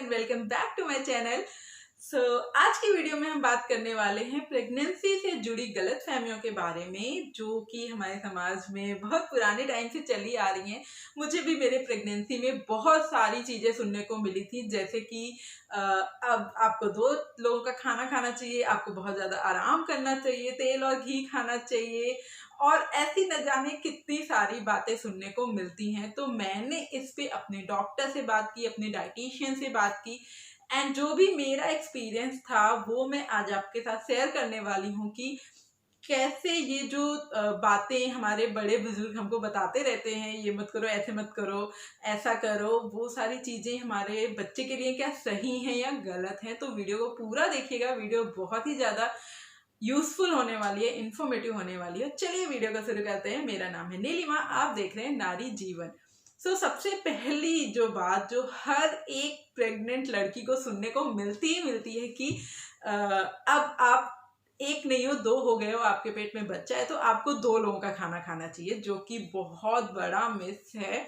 And welcome back to my channel. आज की video में हम बात करने वाले हैं प्रेगनेंसी से जुड़ी गलतफहमियों के बारे में, जो कि हमारे समाज में बहुत पुराने टाइम से चली आ रही हैं। मुझे भी मेरे प्रेगनेंसी में बहुत सारी चीज़ें सुनने को मिली थी, जैसे कि अब आपको 2 लोगों का खाना खाना चाहिए, आपको बहुत ज़्यादा आराम करना चाहिए, तेल और घी खाना चाहिए और ऐसी न जाने कितनी सारी बातें सुनने को मिलती हैं। तो मैंने इस पे अपने डॉक्टर से बात की, अपने डाइटिशियन से बात की एंड जो भी मेरा एक्सपीरियंस था वो मैं आज आपके साथ शेयर करने वाली हूँ कि कैसे ये जो बातें हमारे बड़े बुजुर्ग हमको बताते रहते हैं, ये मत करो, ऐसे मत करो, ऐसा करो, वो सारी चीज़ें हमारे बच्चे के लिए क्या सही हैं या गलत हैं। तो वीडियो को पूरा देखिएगा, वीडियो बहुत ही ज़्यादा यूजफुल होने वाली है, इंफॉर्मेटिव होने वाली है। चलिए वीडियो को शुरू करते हैं। मेरा नाम है नीलिमा, आप देख रहे हैं नारी जीवन। सबसे पहली जो बात जो हर एक प्रेग्नेंट लड़की को सुनने को मिलती ही मिलती है कि अब आप एक नहीं हो, 2 हो गए हो, आपके पेट में बच्चा है तो आपको 2 लोगों का खाना खाना चाहिए, जो कि बहुत बड़ा मिस है।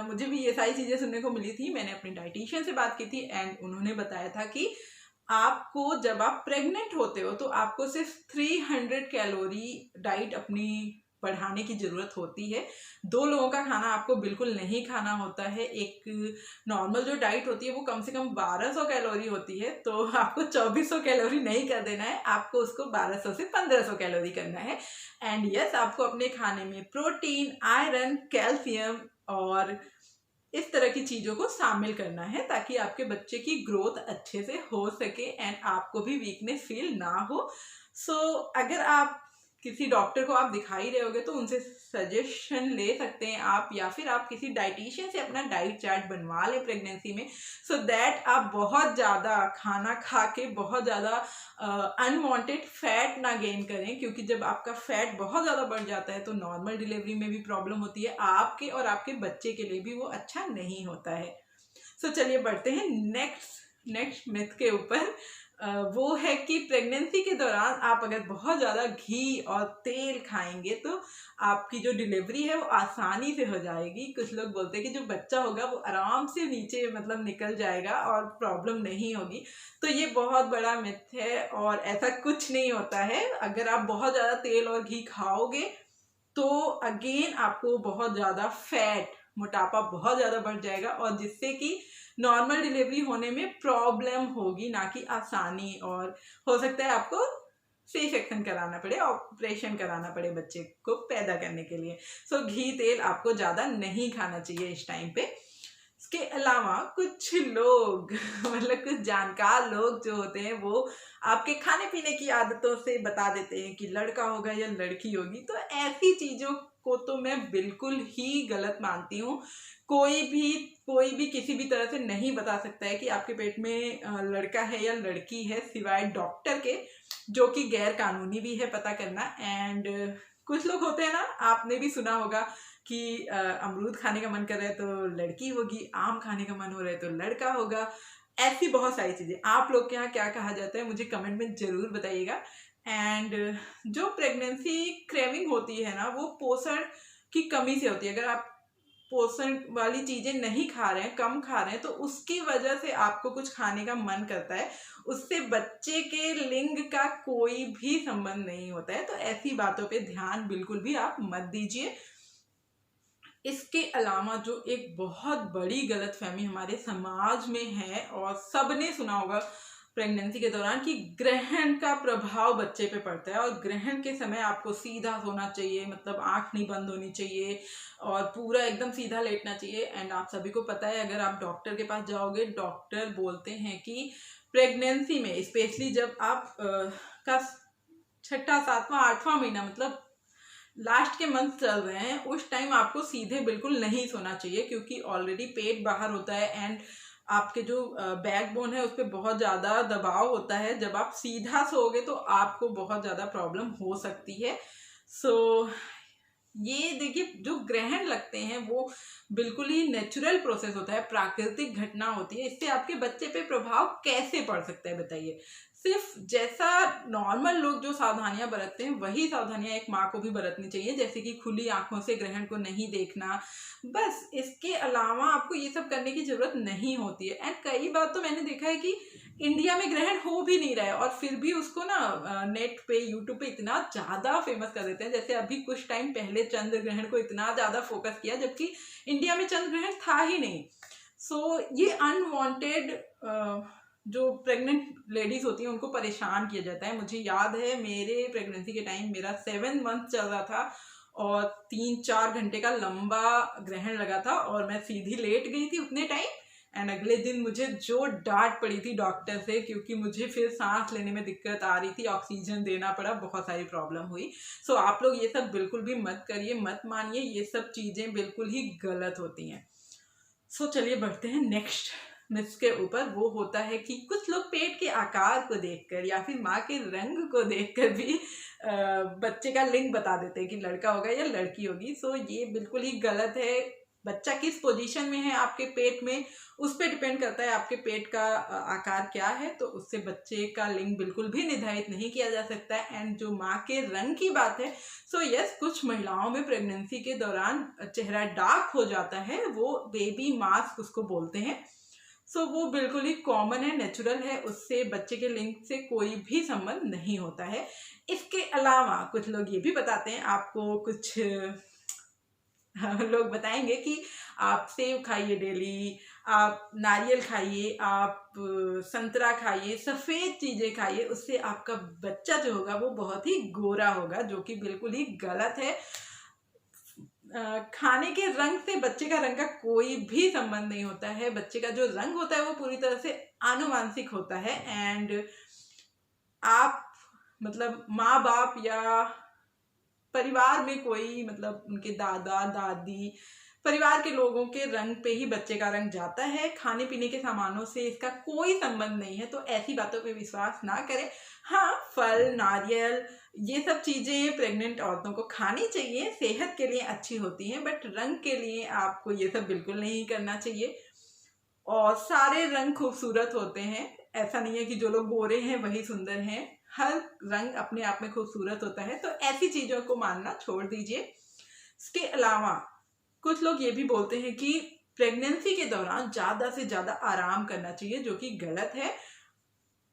मुझे भी ये सारी चीज़ें सुनने को मिली थी। मैंने अपनी डाइटिशियन से बात की थी एंड उन्होंने बताया था कि आपको जब आप प्रेग्नेंट होते हो तो आपको सिर्फ 300 कैलोरी डाइट अपनी बढ़ाने की ज़रूरत होती है। 2 लोगों का खाना आपको बिल्कुल नहीं खाना होता है। एक नॉर्मल जो डाइट होती है वो कम से कम 1200 कैलोरी होती है, तो आपको 2400 कैलोरी नहीं कर देना है, आपको उसको 1200 से 1500 कैलोरी करना है। एंड यस, आपको अपने खाने में प्रोटीन, आयरन, कैल्शियम और इस तरह की चीज़ों को शामिल करना है ताकि आपके बच्चे की ग्रोथ अच्छे से हो सके एंड आपको भी वीकनेस फील ना हो। अगर आप किसी डॉक्टर को आप दिखाई रहे होगे तो उनसे सजेशन ले सकते हैं आप, या फिर आप किसी डाइटिशियन से अपना डाइट चार्ट बनवा लें प्रेगनेंसी में, सो दैट आप बहुत ज़्यादा खाना खा के बहुत ज़्यादा अनवांटेड फैट ना गेन करें, क्योंकि जब आपका फैट बहुत ज़्यादा बढ़ जाता है तो नॉर्मल डिलीवरी में भी प्रॉब्लम होती है, आपके और आपके बच्चे के लिए भी वो अच्छा नहीं होता है। चलिए बढ़ते हैं नेक्स्ट मिथ के ऊपर। वो है कि प्रेगनेंसी के दौरान आप अगर बहुत ज़्यादा घी और तेल खाएंगे तो आपकी जो डिलीवरी है वो आसानी से हो जाएगी। कुछ लोग बोलते हैं कि जो बच्चा होगा वो आराम से नीचे निकल जाएगा और प्रॉब्लम नहीं होगी। तो ये बहुत बड़ा मिथ है और ऐसा कुछ नहीं होता है। अगर आप बहुत ज़्यादा तेल और घी खाओगे तो अगेन आपको बहुत ज़्यादा फैट, मोटापा बहुत ज़्यादा बढ़ जाएगा और जिससे कि नॉर्मल डिलीवरी होने में प्रॉब्लम होगी, ना कि आसानी। और हो सकता है आपको सी सेक्शन कराना पड़े, ऑपरेशन कराना पड़े बच्चे को पैदा करने के लिए। घी तेल आपको ज़्यादा नहीं खाना चाहिए इस टाइम पे। इसके अलावा कुछ लोग कुछ जानकार लोग जो होते हैं वो आपके खाने पीने की आदतों से बता देते हैं कि लड़का होगा या लड़की होगी। तो ऐसी चीज़ों को तो मैं बिल्कुल ही गलत मानती हूँ। कोई भी किसी भी तरह से नहीं बता सकता है कि आपके पेट में लड़का है या लड़की है, सिवाय डॉक्टर के, जो कि गैर कानूनी भी है पता करना। एंड कुछ लोग होते हैं ना, आपने भी सुना होगा कि अमरूद खाने का मन कर रहा है तो लड़की होगी, आम खाने का मन हो रहा है तो लड़का होगा। ऐसी बहुत सारी चीज़ें। आप लोग के यहाँ क्या कहा जाता है मुझे कमेंट में ज़रूर बताइएगा। एंड जो प्रेगनेंसी क्रेविंग होती है ना, वो पोषण की कमी से होती है। अगर आप पोषण वाली चीज़ें नहीं खा रहे हैं, कम खा रहे हैं, तो उसकी वजह से आपको कुछ खाने का मन करता है, उससे बच्चे के लिंग का कोई भी संबंध नहीं होता है। तो ऐसी बातों पे ध्यान बिल्कुल भी आप मत दीजिए। इसके अलावा जो एक बहुत बड़ी गलतफहमी हमारे समाज में है और सबने सुना होगा प्रेगनेंसी के दौरान, कि ग्रहण का प्रभाव बच्चे पे पड़ता है और ग्रहण के समय आपको सीधा सोना चाहिए, मतलब आंख नहीं बंद होनी चाहिए और पूरा एकदम सीधा लेटना चाहिए। एंड आप सभी को पता है, अगर आप डॉक्टर के पास जाओगे, डॉक्टर बोलते हैं कि प्रेगनेंसी में स्पेशली जब आप का 6वां 7वां 8वां महीना, मतलब लास्ट के मंथ चल रहे हैं, उस टाइम आपको सीधे बिल्कुल नहीं सोना चाहिए, क्योंकि ऑलरेडी पेट बाहर होता है एंड आपके जो बैकबोन है उस पर बहुत ज़्यादा दबाव होता है। जब आप सीधा सोओगे तो आपको बहुत ज़्यादा प्रॉब्लम हो सकती है। ये देखिए जो ग्रहण लगते हैं वो बिल्कुल ही नेचुरल प्रोसेस होता है, प्राकृतिक घटना होती है। इससे आपके बच्चे पे प्रभाव कैसे पड़ सकता है बताइए। सिर्फ जैसा नॉर्मल लोग जो सावधानियां बरतते हैं वही सावधानियां एक माँ को भी बरतनी चाहिए, जैसे कि खुली आंखों से ग्रहण को नहीं देखना। बस इसके अलावा आपको ये सब करने की जरूरत नहीं होती है। एंड कई बार तो मैंने देखा है कि इंडिया में ग्रहण हो भी नहीं रहा है और फिर भी उसको ना नेट पे यूट्यूब पे इतना ज्यादा फेमस कर देते हैं। जैसे अभी कुछ टाइम पहले चंद्र ग्रहण को इतना ज्यादा फोकस किया, जबकि इंडिया में चंद्र ग्रहण था ही नहीं। सो ये अनवांटेड जो प्रेग्नेंट लेडीज होती हैं उनको परेशान किया जाता है। मुझे याद है मेरे प्रेगनेंसी के टाइम मेरा 7 मंथ चल रहा था और 3-4 घंटे का लंबा ग्रहण लगा था और मैं सीधी लेट गई थी उतने टाइम। एंड अगले दिन मुझे जो डांट पड़ी थी डॉक्टर से, क्योंकि मुझे फिर सांस लेने में दिक्कत आ रही थी, ऑक्सीजन देना पड़ा, बहुत सारी प्रॉब्लम हुई। सो आप लोग ये सब बिल्कुल भी मत करिए, मत मानिए, ये सब चीज़ें बिल्कुल ही गलत होती हैं। सो चलिए बढ़ते हैं नेक्स्ट मिथ्स के ऊपर। वो होता है कि कुछ लोग पेट के आकार को देखकर या फिर माँ के रंग को देखकर भी बच्चे का लिंग बता देते हैं कि लड़का होगा या लड़की होगी। सो ये बिल्कुल ही गलत है। बच्चा किस पोजीशन में है आपके पेट में, उस पर डिपेंड करता है आपके पेट का आकार क्या है, तो उससे बच्चे का लिंग बिल्कुल भी निर्धारित नहीं किया जा सकता है। एंड जो माँ के रंग की बात है, सो यस, कुछ महिलाओं में प्रेगनेंसी के दौरान चेहरा डार्क हो जाता है, वो बेबी मास्क उसको बोलते हैं। सो वो बिल्कुल ही कॉमन है, नेचुरल है, उससे बच्चे के लिंग से कोई भी संबंध नहीं होता है। इसके अलावा कुछ लोग ये भी बताते हैं आपको, कुछ लोग बताएंगे कि आप सेब खाइए डेली, आप नारियल खाइए, आप संतरा खाइए, सफ़ेद चीज़ें खाइए, उससे आपका बच्चा जो होगा वो बहुत ही गोरा होगा, जो कि बिल्कुल ही गलत है। खाने के रंग से बच्चे का रंग का कोई भी संबंध नहीं होता है। बच्चे का जो रंग होता है वो पूरी तरह से आनुवांशिक होता है। एंड आप मतलब माँ बाप या परिवार में कोई मतलब उनके दादा दादी, परिवार के लोगों के रंग पे ही बच्चे का रंग जाता है, खाने पीने के सामानों से इसका कोई संबंध नहीं है। तो ऐसी बातों पे विश्वास ना करें। हाँ, फल, नारियल, ये सब चीज़ें प्रेग्नेंट औरतों को खानी चाहिए, सेहत के लिए अच्छी होती हैं, बट रंग के लिए आपको ये सब बिल्कुल नहीं करना चाहिए। और सारे रंग खूबसूरत होते हैं, ऐसा नहीं है कि जो लोग गोरे हैं वही सुंदर हैं। हर रंग अपने आप में खूबसूरत होता है, तो ऐसी चीज़ों को मानना छोड़ दीजिए। इसके अलावा कुछ लोग ये भी बोलते हैं कि प्रेगनेंसी के दौरान ज़्यादा से ज़्यादा आराम करना चाहिए, जो कि गलत है।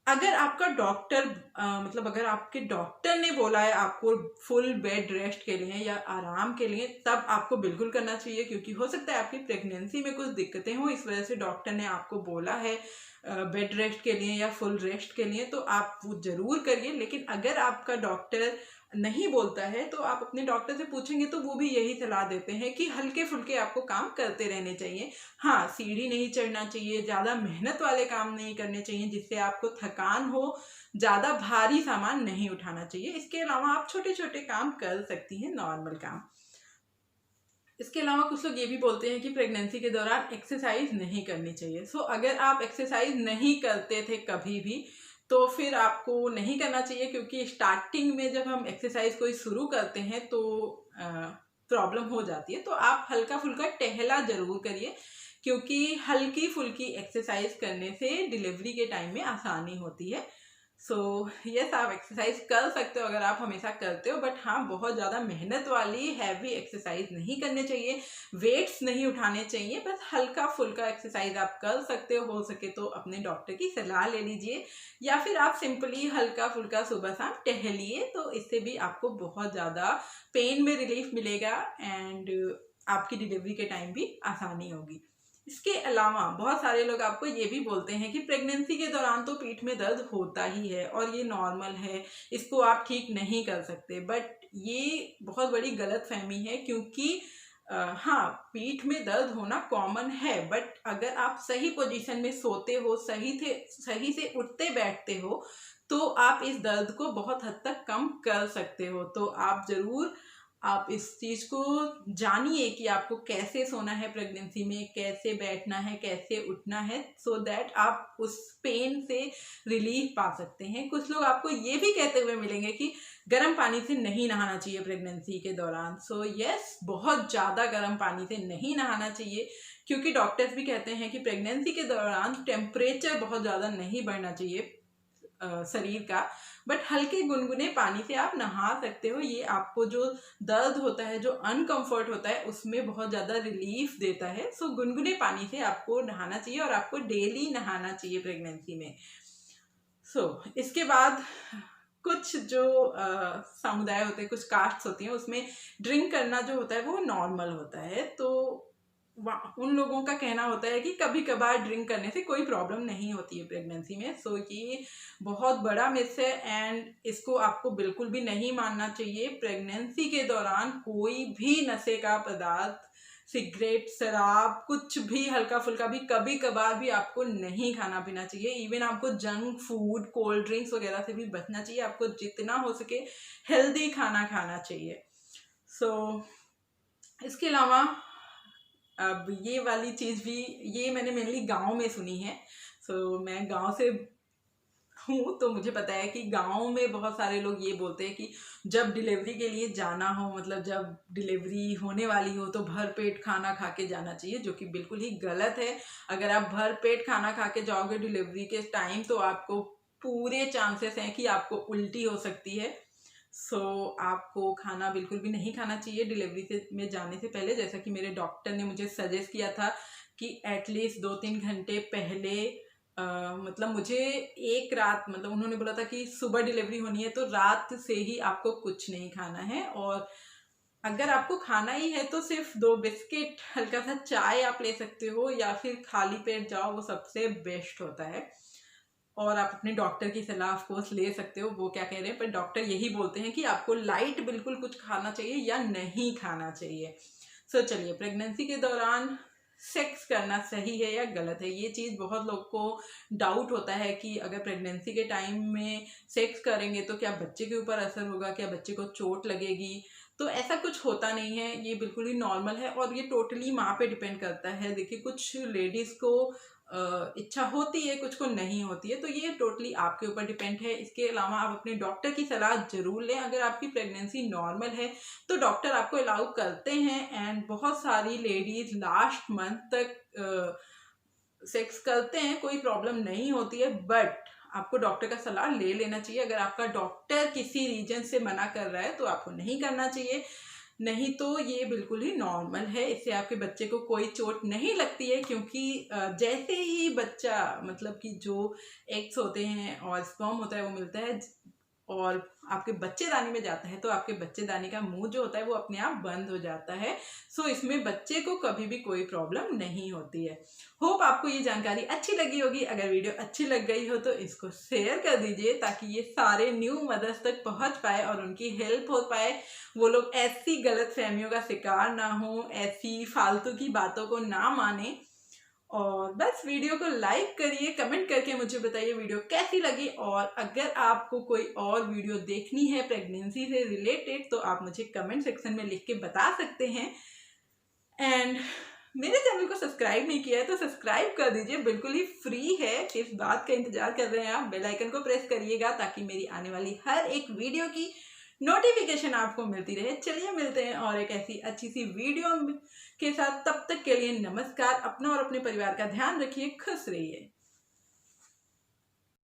अगर आपका डॉक्टर मतलब अगर आपके डॉक्टर ने बोला है आपको फुल बेड रेस्ट के लिए या आराम के लिए, तब आपको बिल्कुल करना चाहिए, क्योंकि हो सकता है आपकी प्रेगनेंसी में कुछ दिक्कतें हो, इस वजह से डॉक्टर ने आपको बोला है बेड रेस्ट के लिए या फुल रेस्ट के लिए, तो आप वो ज़रूर करिए। लेकिन अगर आपका डॉक्टर नहीं बोलता है तो आप अपने डॉक्टर से पूछेंगे तो वो भी यही सलाह देते हैं कि हल्के फुल्के आपको काम करते रहने चाहिए। हाँ, सीढ़ी नहीं चढ़ना चाहिए, ज़्यादा मेहनत वाले काम नहीं करने चाहिए जिससे आपको थकान हो, ज़्यादा भारी सामान नहीं उठाना चाहिए। इसके अलावा आप छोटे छोटे काम कर सकती हैं, नॉर्मल काम। इसके अलावा कुछ लोग ये भी बोलते हैं कि प्रेगनेंसी के दौरान एक्सरसाइज नहीं करनी चाहिए। सो अगर आप एक्सरसाइज नहीं करते थे कभी भी, तो फिर आपको नहीं करना चाहिए, क्योंकि स्टार्टिंग में जब हम एक्सरसाइज कोई शुरू करते हैं तो प्रॉब्लम हो जाती है। तो आप हल्का फुल्का टहला जरूर करिए, क्योंकि हल्की फुल्की एक्सरसाइज करने से डिलीवरी के टाइम में आसानी होती है। सो यस, आप एक्सरसाइज कर सकते हो अगर आप हमेशा करते हो, बट हाँ, बहुत ज़्यादा मेहनत वाली हैवी एक्सरसाइज नहीं करनी चाहिए, वेट्स नहीं उठाने चाहिए, बस हल्का फुल्का एक्सरसाइज आप कर सकते हो सके तो अपने डॉक्टर की सलाह ले लीजिए, या फिर आप सिंपली हल्का फुल्का सुबह शाम टहलिए, तो इससे भी आपको बहुत ज़्यादा पेन में रिलीफ मिलेगा एंड आपकी डिलीवरी के टाइम भी आसानी होगी। इसके अलावा बहुत सारे लोग आपको ये भी बोलते हैं कि प्रेगनेंसी के दौरान तो पीठ में दर्द होता ही है और ये नॉर्मल है, इसको आप ठीक नहीं कर सकते। बट ये बहुत बड़ी गलतफहमी है, क्योंकि हाँ, पीठ में दर्द होना कॉमन है, बट अगर आप सही पोजीशन में सोते हो, सही से उठते बैठते हो, तो आप इस दर्द को बहुत हद तक कम कर सकते हो। तो आप ज़रूर आप इस चीज़ को जानिए कि आपको कैसे सोना है प्रेगनेंसी में, कैसे बैठना है, कैसे उठना है, सो दैट आप उस पेन से रिलीफ पा सकते हैं। कुछ लोग आपको ये भी कहते हुए मिलेंगे कि गर्म पानी से नहीं नहाना चाहिए प्रेगनेंसी के दौरान। सो यस, बहुत ज़्यादा गर्म पानी से नहीं नहाना चाहिए, क्योंकि डॉक्टर्स भी कहते हैं कि प्रेगनेंसी के दौरान टेम्परेचर बहुत ज़्यादा नहीं बढ़ना चाहिए शरीर का, बट हल्के गुनगुने पानी से आप नहा सकते हो। ये आपको जो दर्द होता है, जो अनकंफर्ट होता है, उसमें बहुत ज़्यादा रिलीफ देता है। सो गुनगुने पानी से आपको नहाना चाहिए और आपको डेली नहाना चाहिए प्रेगनेंसी में। इसके बाद कुछ जो समुदाय होते हैं, कुछ कास्ट होती हैं, उसमें ड्रिंक करना जो होता है वो नॉर्मल होता है। तो उन लोगों का कहना होता है कि कभी कभार ड्रिंक करने से कोई प्रॉब्लम नहीं होती है प्रेगनेंसी में। ये बहुत बड़ा मिथ है एंड इसको आपको बिल्कुल भी नहीं मानना चाहिए। प्रेगनेंसी के दौरान कोई भी नशे का पदार्थ, सिगरेट, शराब, कुछ भी हल्का फुल्का भी कभी कभार भी आपको नहीं खाना पीना चाहिए। इवन आपको जंक फूड, कोल्ड ड्रिंक्स वगैरह से भी बचना चाहिए। आपको जितना हो सके हेल्दी खाना खाना चाहिए। इसके अलावा अब ये वाली चीज़ भी, ये मैंने मेनली गांव में सुनी है। मैं गांव से हूँ, तो मुझे पता है कि गांव में बहुत सारे लोग ये बोलते हैं कि जब डिलीवरी के लिए जाना हो, मतलब जब डिलीवरी होने वाली हो, तो भर पेट खाना खा के जाना चाहिए, जो कि बिल्कुल ही गलत है। अगर आप भर पेट खाना खा के जाओगे डिलीवरी के टाइम, तो आपको पूरे चांसेस हैं कि आपको उल्टी हो सकती है। आपको खाना बिल्कुल भी नहीं खाना चाहिए डिलीवरी में जाने से पहले। जैसा कि मेरे डॉक्टर ने मुझे सजेस्ट किया था कि एटलीस्ट 2-3 घंटे पहले, मतलब मुझे एक रात, मतलब उन्होंने बोला था कि सुबह डिलीवरी होनी है तो रात से ही आपको कुछ नहीं खाना है, और अगर आपको खाना ही है तो सिर्फ 2 बिस्किट, हल्का सा चाय आप ले सकते हो, या फिर खाली पेट जाओ, वो सबसे बेस्ट होता है। और आप अपने डॉक्टर की सलाह ऑफ कोर्स ले सकते हो, वो क्या कह रहे हैं, पर डॉक्टर यही बोलते हैं कि आपको लाइट बिल्कुल कुछ खाना चाहिए या नहीं खाना चाहिए। चलिए, प्रेगनेंसी के दौरान सेक्स करना सही है या गलत है, ये चीज़ बहुत लोग को डाउट होता है कि अगर प्रेगनेंसी के टाइम में सेक्स करेंगे तो क्या बच्चे के ऊपर असर होगा, क्या बच्चे को चोट लगेगी। तो ऐसा कुछ होता नहीं है, ये बिल्कुल ही नॉर्मल है और ये टोटली माँ पे डिपेंड करता है। देखिए, कुछ लेडीज़ को इच्छा होती है, कुछ को नहीं होती है, तो ये टोटली आपके ऊपर डिपेंड है। इसके अलावा आप अपने डॉक्टर की सलाह जरूर लें। अगर आपकी प्रेगनेंसी नॉर्मल है तो डॉक्टर आपको अलाउ करते हैं, एंड बहुत सारी लेडीज लास्ट मंथ तक सेक्स करते हैं, कोई प्रॉब्लम नहीं होती है। बट आपको डॉक्टर का सलाह ले लेना चाहिए। अगर आपका डॉक्टर किसी रीजन से मना कर रहा है तो आपको नहीं करना चाहिए, नहीं तो ये बिल्कुल ही नॉर्मल है। इससे आपके बच्चे को कोई चोट नहीं लगती है, क्योंकि जैसे ही बच्चा, मतलब कि जो एग्स होते हैं और स्पर्म होता है वो मिलता है और आपके बच्चेदानी में जाता है, तो आपके बच्चेदानी का मुंह जो होता है वो अपने आप बंद हो जाता है। इसमें बच्चे को कभी भी कोई प्रॉब्लम नहीं होती है। होप आपको ये जानकारी अच्छी लगी होगी। अगर वीडियो अच्छी लग गई हो तो इसको शेयर कर दीजिए, ताकि ये सारे न्यू मदर्स तक पहुंच पाए और उनकी हेल्प हो पाए। वो लोग ऐसी गलत फहमियों का शिकार ना हो, ऐसी फालतू की बातों को ना माने। और बस वीडियो को लाइक करिए, कमेंट करके मुझे बताइए वीडियो कैसी लगी। और अगर आपको कोई और वीडियो देखनी है प्रेगनेंसी से रिलेटेड, तो आप मुझे कमेंट सेक्शन में लिख के बता सकते हैं। एंड मेरे चैनल को सब्सक्राइब नहीं किया है तो सब्सक्राइब कर दीजिए, बिल्कुल ही फ्री है। किस बात का इंतजार कर रहे हैं आप? बेल आइकन को प्रेस करिएगा ताकि मेरी आने वाली हर एक वीडियो की नोटिफिकेशन आपको मिलती रहे। चलिए, मिलते हैं और एक ऐसी अच्छी सी वीडियो के साथ। तब तक के लिए नमस्कार। अपना और अपने परिवार का ध्यान रखिए, खुश रहिए।